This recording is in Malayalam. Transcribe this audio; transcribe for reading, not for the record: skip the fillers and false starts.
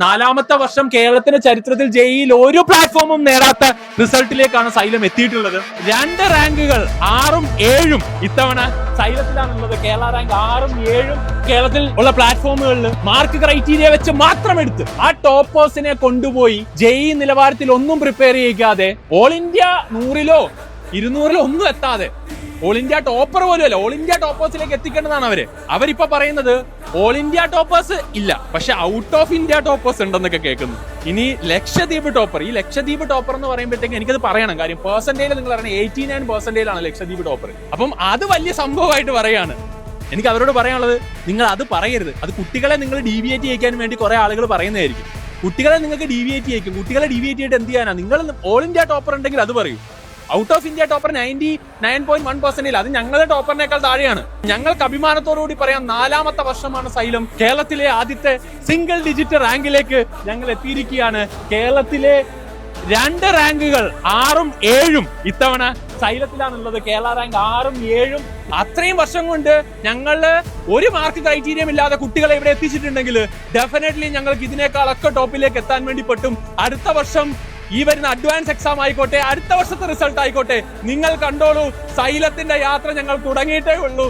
നാലാമത്തെ വർഷം കേരളത്തിന്റെ ചരിത്രത്തിൽ ജെഇയിൽ ഒരു പ്ലാറ്റ്ഫോമും നേടാത്ത റിസൾട്ടിലേക്കാണ് സൈലം എത്തിയിട്ടുള്ളത്. 2 റാങ്കുകൾ 6ഉം 7ഉം ഇത്തവണ സൈലത്തിലാണുള്ളത്. കേരള റാങ്ക് 6ഉം 7ഉം കേരളത്തിൽ ഉള്ള പ്ലാറ്റ്ഫോമുകളിൽ മാർക്ക് ക്രൈറ്റീരിയ വെച്ച് മാത്രം എടുത്ത് ആ ടോപ്പേഴ്സിനെ കൊണ്ടുപോയി ജെഇ നിലവാരത്തിൽ ഒന്നും പ്രിപ്പയർ ചെയ്യിക്കാതെ ഓൾ ഇന്ത്യ 100ലോ 200ലോ ഒന്നും എത്താതെ ഓൾ ഇന്ത്യ ടോപ്പർ പോലും അല്ല, ഓൾ ഇന്ത്യ ടോപ്പേഴ്സിലേക്ക് എത്തിക്കേണ്ടതാണ് അവരിപ്പോ പറയുന്നത് ഓൾ ഇന്ത്യ ടോപ്പേഴ്സ് ഇല്ല, പക്ഷെ ഔട്ട് ഓഫ് ഇന്ത്യ ടോപ്പേഴ്സ് ഉണ്ടെന്നൊക്കെ കേൾക്കുന്നു. ഇനി ലക്ഷദ്വീപ് ടോപ്പർ, ഈ ലക്ഷദ്വീപ് ടോപ്പർ എന്ന് പറയുമ്പോഴത്തേക്ക് എനിക്കത് പറയണം, കാര്യം പെർസെന്റേജ് നിങ്ങൾ പറഞ്ഞ 89% ആണ് ലക്ഷദ്വീപ് ടോപ്പർ. അപ്പം അത് വലിയ സംഭവമായിട്ട് പറയാണ്. എനിക്ക് അവരോട് പറയാനുള്ളത്, നിങ്ങൾ അത് പറയരുത്. അത് കുട്ടികളെ നിങ്ങൾ ഡീവിയേറ്റ് ചെയ്യിക്കാൻ വേണ്ടി കുറെ ആളുകൾ പറയുന്നതായിരിക്കും. കുട്ടികളെ നിങ്ങൾക്ക് ഡീവിയേറ്റ് ചെയ്യിക്കും. കുട്ടികളെ ഡീവിയേറ്റ് ചെയ്തിട്ട് എന്ത് ചെയ്യാനാ? നിങ്ങൾ ഓൾ ഇന്ത്യ ടോപ്പർ ഉണ്ടെങ്കിൽ അത് പറയൂ. ഔട്ട് ഓഫ് ഇന്ത്യ ടോപ്പർ 99.1%, അത് ഞങ്ങളുടെ ടോപ്പറിനേക്കാൾ താഴെയാണ്. ഞങ്ങൾക്ക് അഭിമാനത്തോടുകൂടി പറയാം, 4ാമത്തെ വർഷമാണ് സൈലം. കേരളത്തിലെ ആദ്യത്തെ സിംഗിൾ ഡിജിറ്റ് റാങ്കിലേക്ക് ഞങ്ങൾ എത്തിയിരിക്കുകയാണ്. കേരളത്തിലെ 2 റാങ്കുകൾ 6ഉം 7ഉം ഇത്തവണ സൈലത്തിലാണുള്ളത്. കേരള റാങ്ക് 6ഉം 7ഉം. അത്രയും വർഷം കൊണ്ട് ഞങ്ങള് ഒരു മാർക്ക് ക്രൈറ്റീരിയം ഇല്ലാതെ കുട്ടികളെ ഇവിടെ എത്തിച്ചിട്ടുണ്ടെങ്കിൽ ഡെഫിനറ്റ്ലി ഞങ്ങൾക്ക് ഇതിനേക്കാളൊക്കെ ടോപ്പിലേക്ക് എത്താൻ വേണ്ടി പറ്റും. അടുത്ത വർഷം ഈ വരുന്ന അഡ്വാൻസ് എക്സാം ആയിക്കോട്ടെ, അടുത്ത വർഷത്തെ റിസൾട്ട് ആയിക്കോട്ടെ, നിങ്ങൾ കണ്ടോളൂ, സൈലത്തിന്റെ യാത്ര ഞങ്ങൾ തുടങ്ങിയിട്ടേ ഉള്ളൂ.